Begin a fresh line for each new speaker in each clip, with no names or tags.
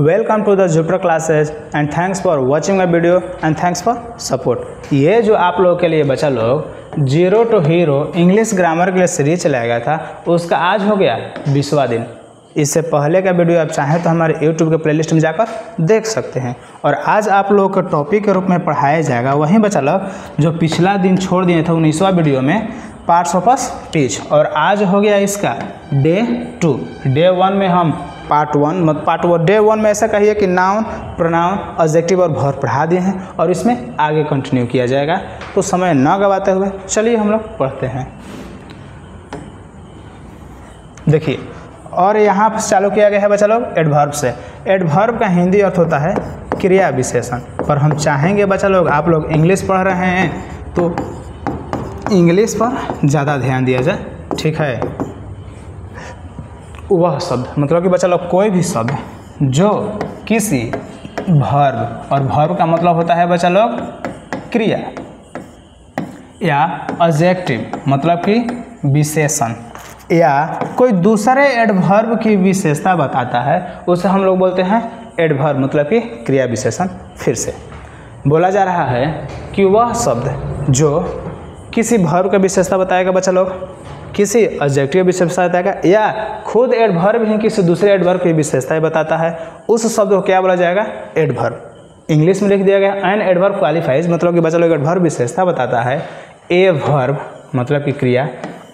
Welcome to the Jupiter classes and thanks for watching my video and thanks for support. ये जो आप लोगों के लिए बच्चा लोग zero to hero English grammar के लिए सीरीज चलाया गया था, उसका आज हो गया 20वां दिन। इससे पहले का वीडियो आप चाहें तो हमारे यूट्यूब के प्लेलिस्ट में जाकर देख सकते हैं। और आज आप लोगों को टॉपिक के रूप में पढ़ाया जाएगा वहीं बच्चा लोग जो पिछला दिन छोड़ दिए थे 19वां वीडियो में, पार्ट्स ऑफ स्पीच। और आज हो गया इसका डे 2। डे 1 में हम पार्ट 1 डे 1 में ऐसा कहिए कि नाउन, प्रोनाउन, एडजेक्टिव और वर्ब पढ़ा दिए हैं और इसमें आगे कंटिन्यू किया जाएगा। तो समय न गवाते हुए चलिए हम लोग पढ़ते हैं। देखिए, और यहाँ पर चालू किया गया है बच्चा लोग एडवर्ब से। एडवर्ब का हिंदी अर्थ होता है क्रिया विशेषण। पर हम चाहेंगे बच्चा लोग आप लोग इंग्लिश पढ़ रहे हैं तो इंग्लिश पर ज़्यादा ध्यान दिया जाए, ठीक है। वह शब्द मतलब कि बच्चा लोग कोई भी शब्द जो किसी वर्ब, और वर्ब का मतलब होता है बच्चा लोग क्रिया, या एडजेक्टिव मतलब कि विशेषण, या कोई दूसरे एडवर्ब की विशेषता बताता है, उसे हम लोग बोलते हैं एडवर्ब मतलब कि क्रिया विशेषण। फिर से बोला जा रहा है कि वह शब्द जो किसी वर्ब का विशेषता बताएगा बच्चा लोग, किसी एडजेक्टिव विशेषता बताएगा, या खुद एडवर्ब ही किसी दूसरे एडवर्ब की विशेषताएं बताता है, उस शब्द को क्या बोला जाएगा? एडवर्ब। इंग्लिश में लिख दिया गया एन एडवर्ब क्वालिफाइज मतलब कि बच्चा लोग एडवर्ब विशेषता बताता है, ए वर्ब मतलब कि क्रिया,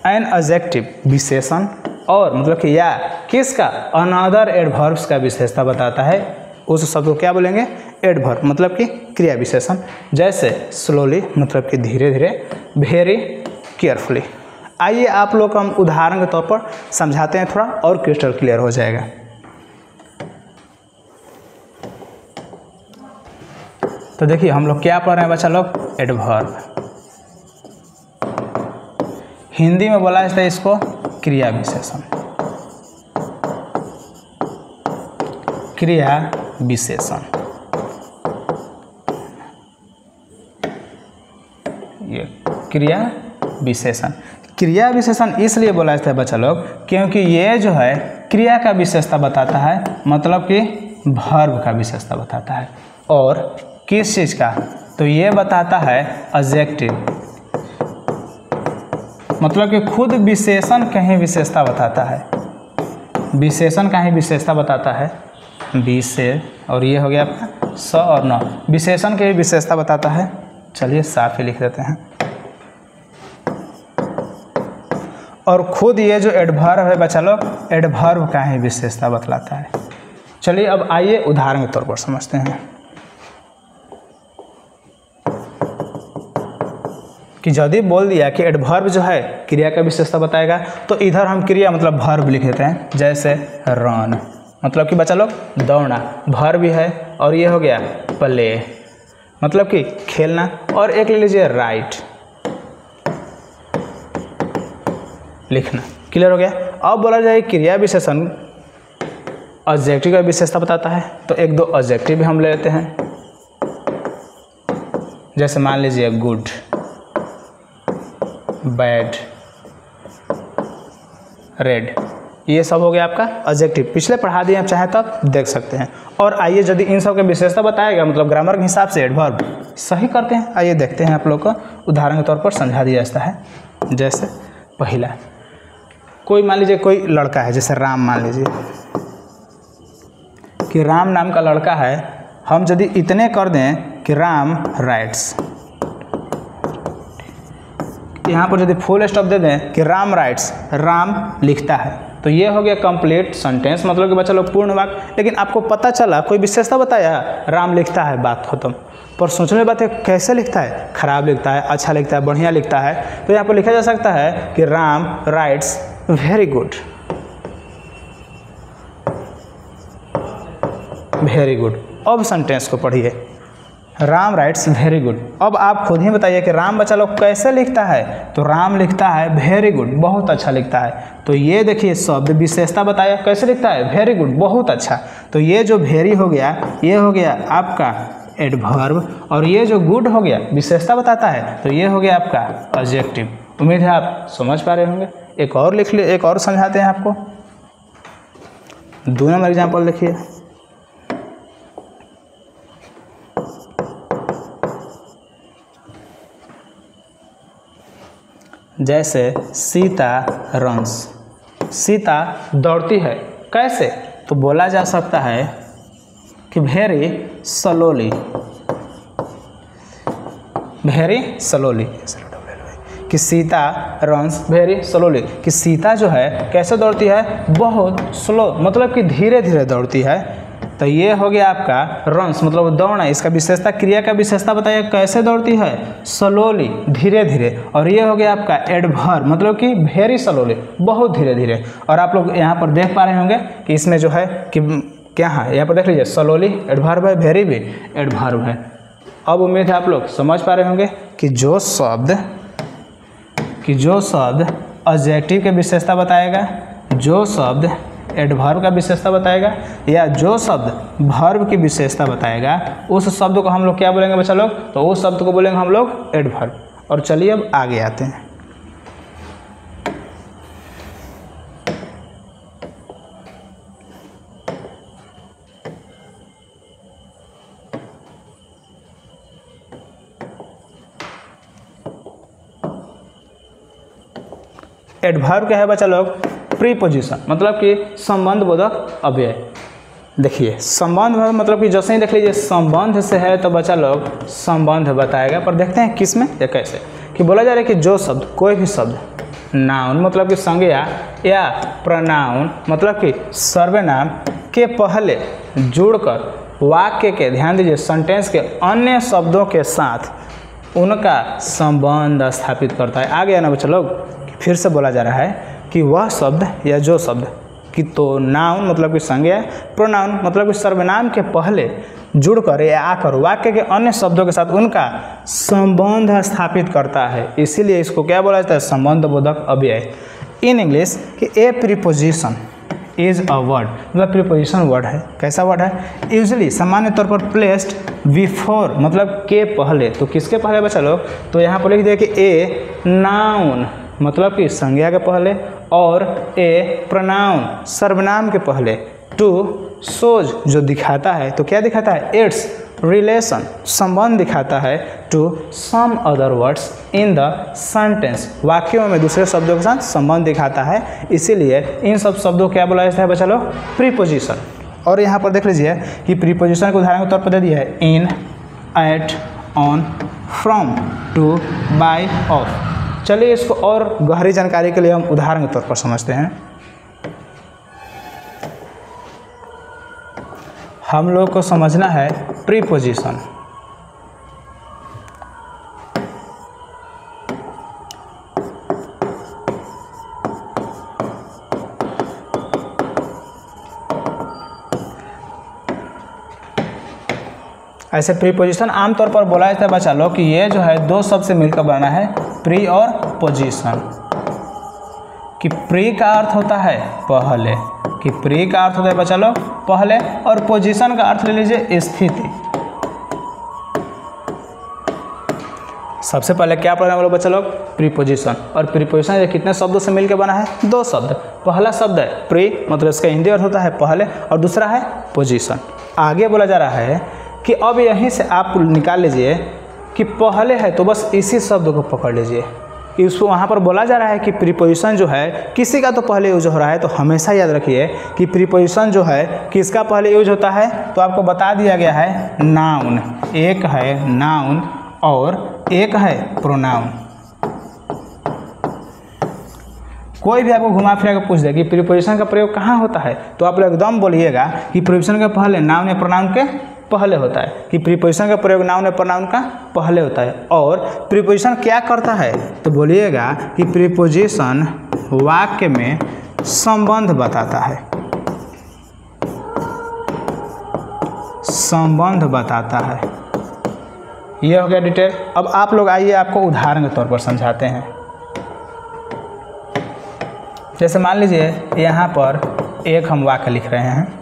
एन एडजेक्टिव विशेषण, और मतलब कि या किसका अनदर एडवर्ब्स का विशेषता बताता है, उस शब्द को क्या बोलेंगे? एडवर्ब मतलब कि क्रिया विशेषण। जैसे स्लोली मतलब कि धीरे धीरे, वेरी केयरफुली। आइए आप लोग को हम उदाहरण के तौर पर समझाते हैं, थोड़ा और क्रिस्टल क्लियर हो जाएगा। तो देखिए हम लोग क्या पढ़ रहे हैं बच्चा लोग? एडवर्ब। हिंदी में बोला जाता है इसको क्रिया विशेषण। क्रिया विशेषण, ये क्रिया विशेषण। क्रिया विशेषण इसलिए बोला जाता है बच्चा लोग क्योंकि ये जो है क्रिया का विशेषता बताता है, मतलब कि वर्ब का विशेषता बताता है। और किस चीज़ का? तो ये बताता है एडजेक्टिव मतलब कि खुद विशेषण का ही विशेषता बताता है, विशेषण का ही विशेषता बताता है। विशेष, और ये हो गया आपका स और न, विशेषण की विशेषता बताता है। चलिए साफ ही लिख देते हैं। और खुद ये जो एडवर्ब है बच्चा लोग, एडवर्ब का ही विशेषता बतलाता है। चलिए अब आइए उदाहरण के तौर पर समझते हैं कि यदि बोल दिया कि एडवर्ब जो है क्रिया का विशेषता बताएगा, तो इधर हम क्रिया मतलब वर्ब लिख देते हैं। जैसे रन मतलब कि बच्चा लोग दौड़ना, वर्ब भी है। और ये हो गया प्ले मतलब कि खेलना। और एक ले लीजिए राइट, लिखना। क्लियर हो गया। अब बोला जाए क्रिया विशेषण एडजेक्टिव का विशेषता बताता है, तो एक दो एडजेक्टिव भी हम ले लेते हैं। जैसे मान लीजिए गुड, बैड, रेड, ये सब हो गया आपका एडजेक्टिव। पिछले पढ़ा दिए, आप चाहें तो आप देख सकते हैं। और आइए यदि इन सब के विशेषता बताएगा मतलब ग्रामर के हिसाब से एडवर्ब सही करते हैं। आइए देखते हैं, आप लोग को उदाहरण के तौर पर समझा दिया जाता है। जैसे पहला, कोई मान लीजिए कोई लड़का है, जैसे राम मान लीजिए कि राम नाम का लड़का है। हम यदि इतने कर दें कि राम राइट्स, यहाँ पर यदि फुल स्टॉप दे दें कि राम राइट्स, राम लिखता है, तो ये हो गया कंप्लीट सेंटेंस मतलब कि बच्चा लोग पूर्ण वाक्य। लेकिन आपको पता चला कोई विशेषता बताया, राम लिखता है, बात खत्म। पर सोचने बात है कैसे लिखता है? खराब लिखता है, अच्छा लिखता है, बढ़िया लिखता है। तो यहाँ पर लिखा जा सकता है कि Ram rights very good, very good. अब सेंटेंस को पढ़िए, राम राइट्स वेरी गुड। अब आप खुद ही बताइए कि राम बच्चा लोग कैसे लिखता है? तो राम लिखता है वेरी गुड, बहुत अच्छा लिखता है। तो ये देखिए शब्द विशेषता बताया, कैसे लिखता है? वेरी गुड, बहुत अच्छा। तो ये जो वेरी हो गया, ये हो गया आपका एडवर्ब, और ये जो गुड हो गया विशेषता बताता है, तो ये हो गया आपका एडजेक्टिव। उम्मीद है आप समझ पा रहे होंगे। एक और लिख लिए, एक और समझाते हैं आपको। 2 नंबर एग्जाम्पल देखिए। जैसे सीता रन्स, सीता दौड़ती है, कैसे? तो बोला जा सकता है कि वेरी स्लोली, वेरी स्लोली, कि सीता रन्स वेरी स्लोली, कि सीता जो है कैसे दौड़ती है? बहुत स्लो, मतलब कि धीरे धीरे दौड़ती है। तो ये हो गया आपका रन्स, मतलब दौड़ना। इसका विशेषता, क्रिया का विशेषता बताइए, कैसे दौड़ती है? स्लोली, धीरे धीरे। और ये हो गया आपका एडवर्ब, मतलब कि वेरी स्लोली, बहुत धीरे धीरे। और आप लोग यहाँ पर देख पा रहे होंगे कि इसमें जो है कि क्या है, यहाँ पर देख लीजिए, स्लोली एडवर्ब है, वेरी भी एडवर्ब है। अब उम्मीद है आप लोग समझ पा रहे होंगे कि जो शब्द एडजेक्टिव के विशेषता बताएगा, जो शब्द एडवर्ब का विशेषता बताएगा, या जो शब्द वर्ब की विशेषता बताएगा, उस शब्द को हम लोग क्या बोलेंगे बच्चा लोग? तो उस शब्द को बोलेंगे हम लोग एडवर्ब। और चलिए अब आगे आते हैं। एडवर्ब क्या है बच्चा लोग? प्रीपोजिशन, मतलब कि संबंध बोधक अव्यय। देखिए संबंध मतलब कि जैसे ही देख लीजिए संबंध से है तो बच्चा लोग संबंध बताएगा। पर देखते हैं किस में या कैसे, कि बोला जा रहा है कि जो शब्द, कोई भी शब्द, नाउन मतलब कि संज्ञा या प्रोनाउन मतलब कि सर्वनाम के पहले जुड़कर वाक्य के, ध्यान दीजिए, सेंटेंस के अन्य शब्दों के साथ उनका संबंध स्थापित करता है। आ गया ना बच्चा लोग? फिर से बोला जा रहा है कि वह शब्द या जो शब्द, कि तो नाउन मतलब कि संज्ञा, प्रोनाउन मतलब कि सर्वनाम के पहले जुड़कर या आकर वाक्य के अन्य शब्दों के साथ उनका संबंध स्थापित करता है, इसीलिए इसको क्या बोला जाता है? संबंध बोधक अव्यय। इन इंग्लिश कि ए प्रीपोजिशन इज अ वर्ड, मतलब प्रीपोजिशन वर्ड है। कैसा वर्ड है? यूजुअली, सामान्य तौर पर प्लेस्ड बिफोर, मतलब के पहले। तो किसके पहले बच्चा लोग? तो यहाँ पर लिख दिया कि ए नाउन मतलब कि संज्ञा के पहले, और ए प्रोनाउन सर्वनाम के पहले, टू शोज जो दिखाता है, तो क्या दिखाता है? इट्स रिलेशन, संबंध दिखाता है, to some other words in the sentence, वाक्यों में दूसरे शब्दों के साथ संबंध दिखाता है, इसीलिए इन सब शब्दों को क्या बोला जाता है बच्चा लोग? प्रीपोजिशन। और यहाँ पर देख लीजिए कि प्रीपोजिशन के उदाहरण के तौर पर दे दिया है in, at, on, from, to, by, of. चलिए इसको और गहरी जानकारी के लिए हम उदाहरण के तौर पर समझते हैं। हम लोग को समझना है प्रीपोजिशन। ऐसे प्रीपोजिशन आमतौर पर बोला जाता है बच्चा लोग कि ये जो है दो शब्द से मिलकर बना है, प्री और पोजीशन। कि प्री का अर्थ होता है पहले, कि प्री का अर्थ होता है बच्चा लोग पहले, और पोजीशन का अर्थ ले लीजिए स्थिति। सबसे पहले क्या पढ़ना बोलो बच्चा लोग? प्रीपोजिशन। और प्रीपोजिशन ये कितने शब्दों से मिलकर बना है? दो शब्द। पहला शब्द है प्री, मतलब इसका हिंदी अर्थ होता है पहले, और दूसरा है पोजीशन। आगे बोला जा रहा है कि अब यहीं से आप निकाल लीजिए कि पहले है तो बस इसी शब्द को पकड़ लीजिए। इसको वहाँ पर बोला जा रहा है कि प्रीपोजिशन जो है किसी का तो पहले यूज हो रहा है, तो हमेशा याद रखिए कि प्रीपोजिशन जो है किसका पहले यूज होता है। तो आपको बता दिया गया है नाउन, एक है नाउन और एक है प्रोनाउन। कोई भी आपको घुमा फिरा के पूछ दे कि प्रीपोजिशन का प्रयोग कहाँ होता है, तो आप लोग एकदम बोलिएगा कि प्रीपोजिशन के पहले नाउन या प्रोनाउन के पहले होता है, कि प्रीपोजिशन का प्रयोग नाउन या प्रोनाउन का पहले होता है। और प्रीपोजिशन क्या करता है, तो बोलिएगा कि प्रीपोजिशन वाक्य में संबंध बताता है, संबंध बताता है। यह हो गया डिटेल। अब आप लोग आइए, आपको उदाहरण के तौर पर समझाते हैं। जैसे मान लीजिए यहाँ पर एक हम वाक्य लिख रहे हैं,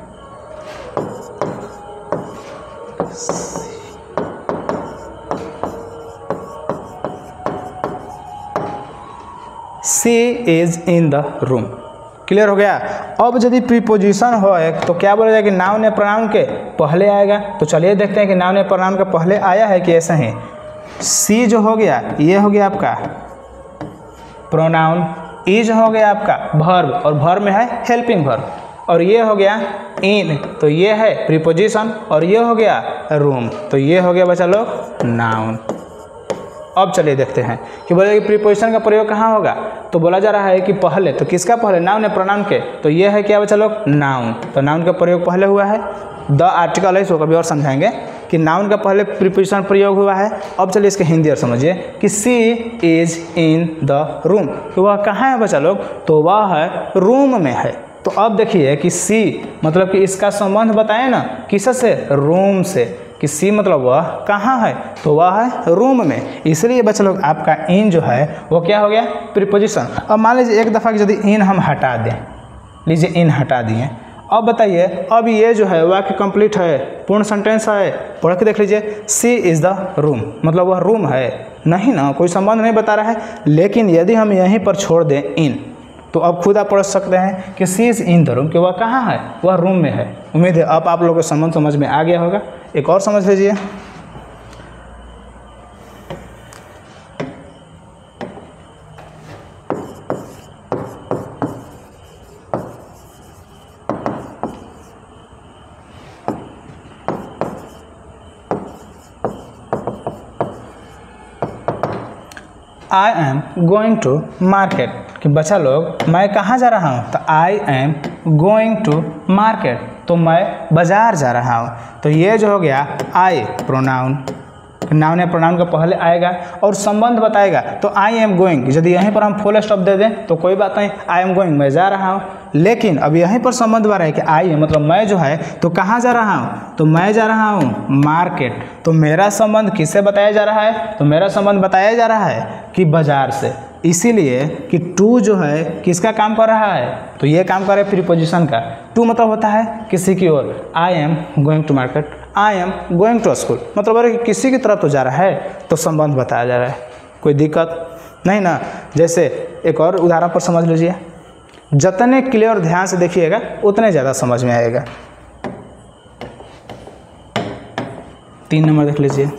she is in the room. Clear हो गया। अब यदि प्रीपोजिशन हो तो क्या बोला जाएगा कि नाउन या प्रोनाउन के पहले आएगा। तो चलिए देखते हैं कि नाउन या प्रोनाउन के पहले आया है कि ऐसा ही। सी जो हो गया ये हो गया आपका प्रोनाउन, इज हो गया आपका वर्ब और वर्ब में है हेल्पिंग वर्ब, और ये हो गया इन, तो ये है प्रीपोजिशन, और ये हो गया रूम, तो ये हो गया बच्चा लोग नाउन। अब चलिए देखते हैं कि बोले कि प्रीपोजिशन का प्रयोग कहाँ होगा, तो बोला जा रहा है कि पहले, तो किसका पहले, नाउन है प्रोनाउन के, तो ये है क्या बच्चा लोग नाउन, तो नाउन का प्रयोग पहले हुआ है, द आर्टिकल है, इसको कभी और समझाएंगे कि नाउन का पहले प्रीपोजिशन प्रयोग हुआ है। अब चलिए इसके हिंदी और समझिए कि सी इज इन द रूम, तो वह कहाँ है बच्चा लोग, तो वह है रूम में है। तो अब देखिए कि सी मतलब कि इसका संबंध बताएं ना किससे, रूम से, कि सी मतलब वह कहाँ है, तो वह है रूम में, इसलिए बच्चा लोग आपका इन जो है वो क्या हो गया प्रीपोजिशन। अब मान लीजिए एक दफ़ा कि यदि इन हम हटा दें, लीजिए इन हटा दिए, अब बताइए अब ये जो है वाक्य कंप्लीट है, पूर्ण सेंटेंस है, पढ़ के देख लीजिए, सी इज़ द रूम, मतलब वह रूम है, नहीं ना, कोई संबंध नहीं बता रहा है। लेकिन यदि हम यहीं पर छोड़ दें इन, तो अब खुद आप पढ़ सकते हैं कि सी इज़ इन द रूम, कि वह कहाँ है, वह रूम में है। उम्मीद है अब आप लोगों को संबंध समझ में आ गया होगा। एक और समझ लीजिए, I am going to market, कि बच्चा लोग मैं कहाँ जा रहा हूँ, तो I am going to market, तो मैं बाजार जा रहा हूँ। तो ये जो हो गया आई प्रोनाउन, नाउन या प्रोनाउन का पहले आएगा और संबंध बताएगा, तो आई एम गोइंग, यदि यहीं पर हम फुल स्टॉप दे दें तो कोई बात नहीं, आई एम गोइंग मैं जा रहा हूँ। लेकिन अब यहीं पर संबंध बन रहा है कि आई है मतलब मैं जो है, तो कहाँ जा रहा हूँ, तो मैं जा रहा हूँ मार्केट, तो मेरा संबंध किससे बताया जा रहा है, तो मेरा संबंध बताया जा रहा है कि बाजार से, इसीलिए कि टू जो है किसका काम कर रहा है, तो ये काम कर रहा है प्रीपोजिशन का। टू मतलब होता है किसी की ओर, I am going to market, I am going to school, मतलब अरे किसी की तरफ तो जा रहा है, तो संबंध बताया जा रहा है, कोई दिक्कत नहीं ना। जैसे एक और उदाहरण पर समझ लीजिए, जितने क्लियर ध्यान से देखिएगा उतने ज़्यादा समझ में आएगा। 3 नंबर देख लीजिए,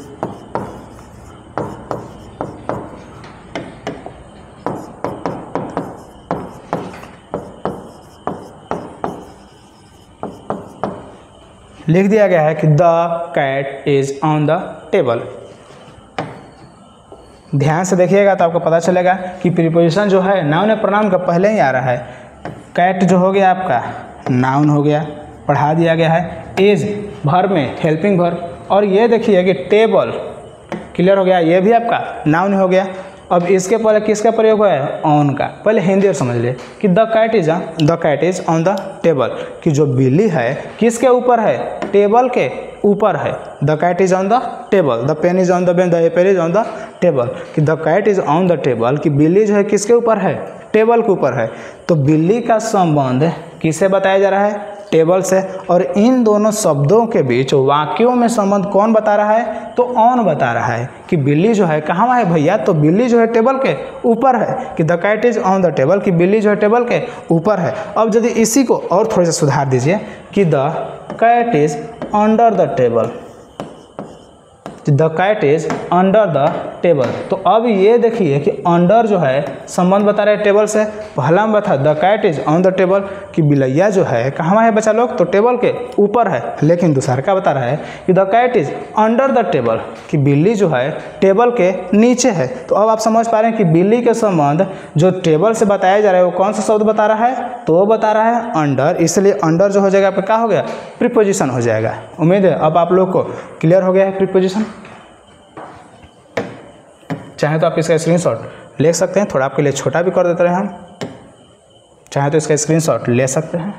लिख दिया गया है कि the cat is on the table. ध्यान से देखिएगा तो आपको पता चलेगा कि प्रीपोजिशन जो है नाउन या प्रोनाउन का पहले ही आ रहा है। कैट जो हो गया आपका नाउन हो गया, पढ़ा दिया गया है, इज वर्ब में हेल्पिंग वर्ब, और ये देखिए कि टेबल क्लियर हो गया, ये भी आपका नाउन हो गया। अब इसके पहले किसका प्रयोग हुआ है, ऑन का। पहले हिंदी और समझ लिए कि the cat is on the table, कि जो बिल्ली है किसके ऊपर है, टेबल के ऊपर है। The cat is on the table, the pen is on the bench, the apple is on the table, कि the cat is on the table, कि बिल्ली जो है किसके ऊपर है, टेबल के ऊपर है। तो बिल्ली का संबंध किससे बताया जा रहा है, टेबल से। और इन दोनों शब्दों के बीच वाक्यों में संबंध कौन बता रहा है, तो ऑन बता रहा है कि बिल्ली जो है कहाँ है भैया, तो बिल्ली जो है टेबल के ऊपर है, कि the cat is on the table, कि बिल्ली जो है टेबल के ऊपर है। अब यदि इसी को और थोड़ा सा सुधार दीजिए कि the cat is under the table, the cat is under the table. तो अब ये देखिए कि अंडर जो है संबंध बता रहे हैं टेबल से। पहला में बता the cat is on the table, कि बिलैया जो है कहाँ है बच्चा लोग, तो टेबल के ऊपर है। लेकिन दूसरा का बता रहा है कि the cat is under the table, कि बिल्ली जो है टेबल के नीचे है। तो अब आप समझ पा रहे हैं कि बिल्ली के संबंध जो टेबल से बताया जा रहा है वो कौन सा शब्द बता रहा है, तो वो बता रहा है अंडर, इसलिए अंडर जो हो जाएगा आपका क्या हो गया, प्रीपोजिशन हो जाएगा। उम्मीद है अब आप लोग को क्लियर हो गया है प्रीपोजिशन। चाहे तो आप इसका स्क्रीनशॉट ले सकते हैं, थोड़ा आपके लिए छोटा भी कर देते हैं हम, चाहे तो इसका स्क्रीनशॉट ले सकते हैं।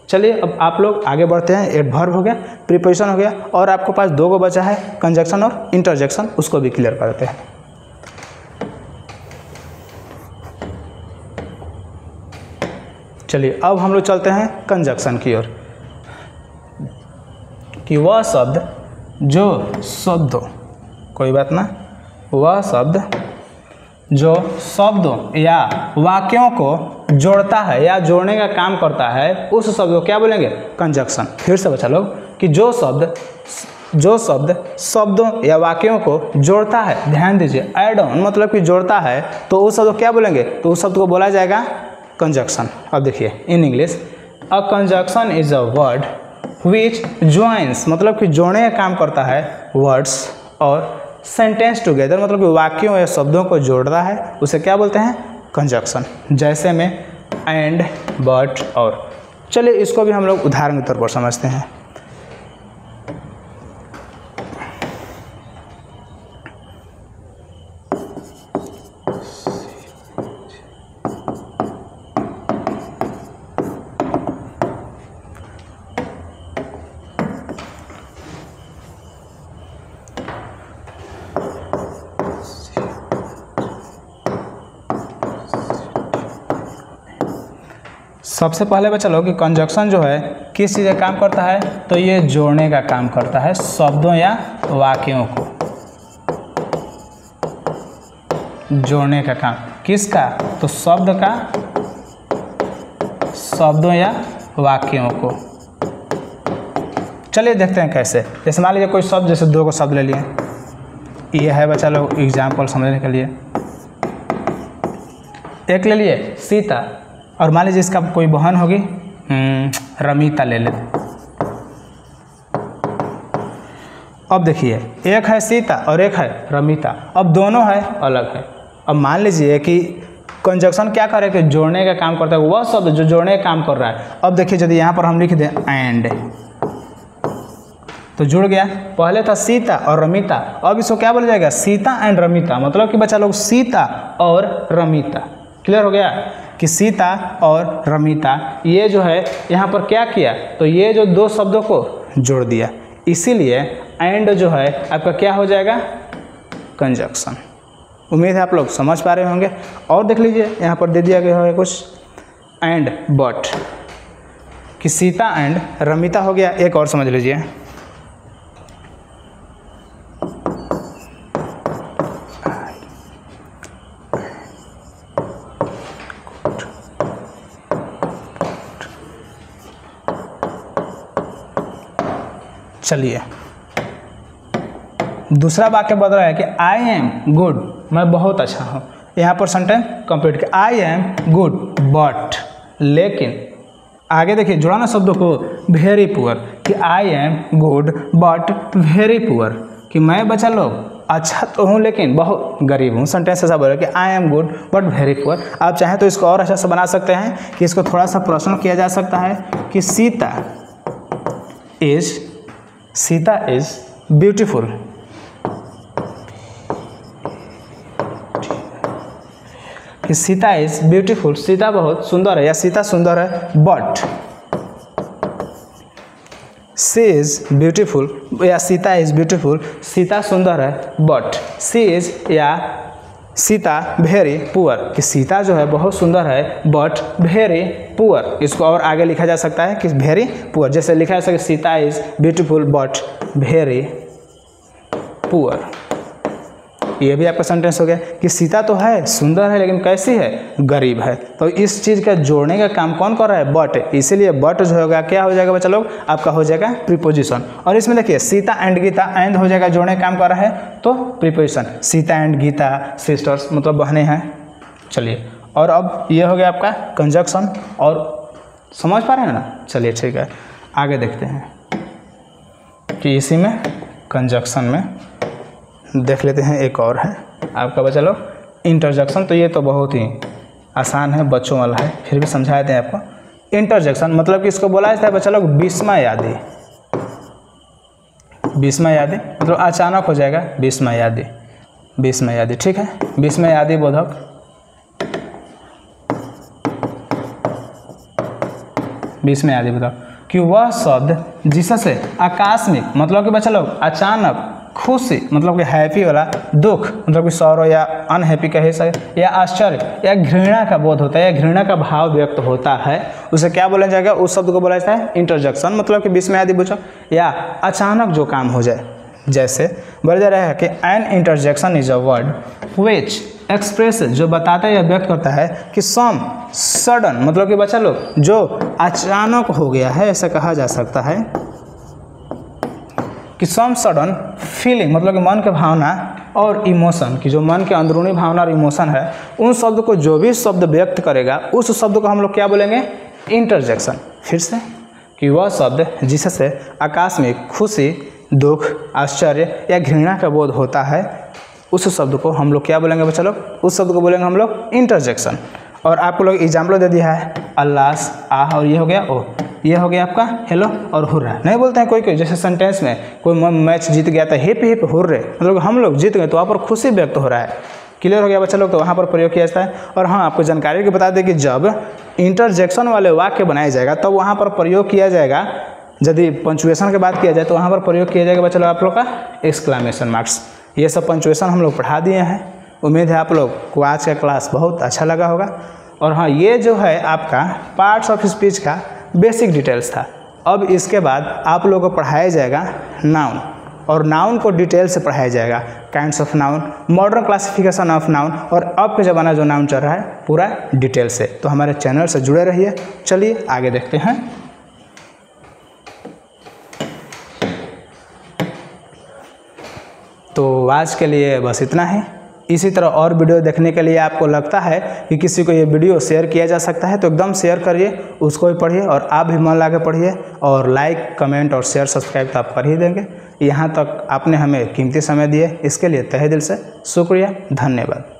चलिए अब आप लोग आगे बढ़ते हैं। एडवर्ब हो गया, प्रीपोजिशन हो गया, और आपके पास 2 गो बचा है, कंजक्शन और इंटरजेक्शन, उसको भी क्लियर कर देते हैं। चलिए अब हम लोग चलते हैं कंजक्शन की ओर, कि वह शब्द जो शब्दों, कोई बात ना, वह शब्द जो शब्दों या वाक्यों को जोड़ता है या जोड़ने का काम करता है, उस शब्द को क्या बोलेंगे, कंजक्शन। फिर से बच्चा लोग कि जो शब्द जो शब्द शब्दों या वाक्यों को जोड़ता है, ध्यान दीजिए, ऐड ऑन मतलब कि जोड़ता है, तो उस शब्द को क्या बोलेंगे, तो उस शब्द को बोला जाएगा कंजक्शन। अब देखिए in English a conjunction is a word which joins मतलब कि जोड़ने का काम करता है वर्ड्स और सेंटेंस टुगेदर मतलब कि वाक्यों या शब्दों को जोड़ता है, उसे क्या बोलते हैं, कंजक्शन। जैसे में एंड, बट और। चलिए इसको भी हम लोग उदाहरण के तौर पर समझते हैं। सबसे पहले बच्चा लोग कि कंजक्शन जो है किस चीज़ का काम करता है, तो ये जोड़ने का काम करता है शब्दों या वाक्यों को, जोड़ने का काम किसका, तो शब्द का शब्दों या वाक्यों को। चलिए देखते हैं कैसे। जैसे मान लीजिए कोई शब्द, जैसे दो को शब्द ले लिए, ये है बच्चा लोग एग्जाम्पल समझने के लिए। एक ले लिए सीता, और मान लीजिए इसका कोई बहन होगी रमीता ले लेते। अब देखिए एक है सीता और एक है रमीता, अब दोनों है अलग है। अब मान लीजिए कि कंजक्शन क्या करे कि जोड़ने का काम करता है, वह शब्द जो जोड़ने का काम कर रहा है। अब देखिए यदि यहाँ पर हम लिख दें एंड, तो जुड़ गया। पहले था सीता और रमीता, अब इसको क्या बोला जाएगा, सीता एंड रमीता, मतलब कि बच्चा लोग सीता और रमीता। क्लियर हो गया कि सीता और रमीता ये जो है यहाँ पर क्या किया, तो ये जो दो शब्दों को जोड़ दिया, इसीलिए एंड जो है आपका क्या हो जाएगा, कंजक्शन। उम्मीद है आप लोग समझ पा रहे होंगे। और देख लीजिए यहाँ पर दे दिया गया है कुछ एंड बट, कि सीता एंड रमीता हो गया। एक और समझ लीजिए, चलिए दूसरा वाक्य बदल रहा है कि आई एम गुड, मैं बहुत अच्छा हूँ। यहाँ पर सेंटेंस कंप्लीट किया, आई एम गुड बट, लेकिन आगे देखिए जुड़ा ना शब्दों को, वेरी पुअर, कि I am good but very poor, कि मैं बच्चा लोग अच्छा तो हूँ लेकिन बहुत गरीब हूँ। सेंटेंस ऐसा बोला कि I am good but very poor. आप चाहें तो इसको और अच्छा से बना सकते हैं कि इसको थोड़ा सा प्रश्न किया जा सकता है कि सीता इज ब्यूटीफुल, कि सीता इज ब्यूटीफुल, सीता बहुत सुंदर है या सीता सुंदर है, बट सी इज ब्यूटीफुल या सीता इज ब्यूटीफुल, सीता सुंदर है, बट सी इज या सीता वेरी पुअर, कि सीता जो है बहुत सुंदर है बट वेरी पुअर। इसको और आगे लिखा जा सकता है कि वेरी पुअर, जैसे लिखा जा सकता है Sita is beautiful but very poor. ये भी आपका सेंटेंस हो गया कि सीता तो है सुंदर है लेकिन कैसी है, गरीब है। तो इस चीज़ का जोड़ने का काम कौन कर रहा है, बट, इसीलिए बट जो होगा क्या हो जाएगा बच्चा लोग, आपका हो जाएगा प्रीपोजिशन। और इसमें देखिए सीता एंड गीता, एंड हो जाएगा जोड़ने का काम कर रहा है तो preposition, Sita and Gita sisters मतलब बहनें हैं। चलिए और अब ये हो गया आपका कंजक्शन, और समझ पा रहे हैं ना। चलिए ठीक है, आगे देखते हैं कि इसी में कंजक्शन में देख लेते हैं। एक और है आपका बच्चा लोग इंटरजेक्शन, तो ये तो बहुत ही आसान है, बच्चों वाला है, फिर भी समझा देते हैं आपको। इंटरजेक्शन मतलब कि इसको बोला जाता है बच्चा लोग बीस्मा यादी, बीस्मा यादी मतलब अचानक हो जाएगा बीस्मा यादी, बीस्मा यादी, ठीक है, बीस्मा यादी बोधक। बीस्मा यादी बोधक कि वह शब्द जिससे आकस्मिक मतलब कि बच्चा लोग अचानक, खुशी मतलब कि हैप्पी वाला, दुख मतलब कि सौरो या अनहैप्पी कह सकते, या आश्चर्य या घृणा का बोध होता है या घृणा का भाव व्यक्त होता है, उसे क्या बोला जाएगा, उस शब्द को बोला जाता है इंटरजेक्शन। मतलब कि बीच में आदि बुझो या अचानक जो काम हो जाए, जैसे बोला जा रहा है कि an interjection is a word which express, जो बताता है या व्यक्त करता है कि सम सडन मतलब कि बच्चा लोग जो अचानक हो गया है, ऐसा कहा जा सकता है कि सम सडन फीलिंग मतलब कि मन के भावना और इमोशन की जो मन के अंदरूनी भावना और इमोशन है, उन शब्द को जो भी शब्द व्यक्त करेगा उस शब्द को हम लोग क्या बोलेंगे? इंटरजेक्शन। फिर से कि वह शब्द जिससे आकाश में खुशी, दुख, आश्चर्य या घृणा का बोध होता है, उस शब्द को हम लोग क्या बोलेंगे बच्चा लोग? उस शब्द को बोलेंगे हम लोग इंटरजेक्शन। और आपको लोग एग्जाम्पल दे दिया है, अल्लास, आह, और ये हो गया ओ, ये हो गया आपका हेलो और हुर्रा। नहीं बोलते हैं कोई कोई, जैसे सेंटेंस में कोई मैच जीत गया था, हिप हिप हुर्रे, मतलब हम लोग जीत गए तो वहाँ पर खुशी व्यक्त हो रहा है। क्लियर हो गया बच्चा लोग? तो वहाँ पर प्रयोग किया जाता है। और हाँ, आपको जानकारी को बता दें कि जब इंटरजेक्शन वाले वाक्य बनाया जाएगा तब तो वहाँ पर प्रयोग किया जाएगा, यदि पंचुएशन की बात किया जाए तो वहाँ पर प्रयोग किया जाएगा बच्चा लोग आप लोग का एक्सक्लेमेशन मार्क्स। ये सब पंचुएशन हम लोग पढ़ा दिए हैं। उम्मीद है आप लोग को आज का क्लास बहुत अच्छा लगा होगा। और हाँ, ये जो है आपका पार्ट्स ऑफ स्पीच का बेसिक डिटेल्स था। अब इसके बाद आप लोगों को पढ़ाया जाएगा नाउन, और नाउन को डिटेल से पढ़ाया जाएगा, kinds of noun, modern classification of noun, और अब के ज़माना जो नाउन चल रहा है पूरा डिटेल से। तो हमारे चैनल से जुड़े रहिए। चलिए आगे देखते हैं। तो आज के लिए बस इतना ही। इसी तरह और वीडियो देखने के लिए आपको लगता है कि किसी को ये वीडियो शेयर किया जा सकता है तो एकदम शेयर करिए, उसको भी पढ़िए और आप भी मन लगा पढ़िए। और लाइक, कमेंट और शेयर, सब्सक्राइब तो आप कर ही देंगे। यहाँ तक आपने हमें कीमती समय दिए, इसके लिए तहे दिल से शुक्रिया, धन्यवाद।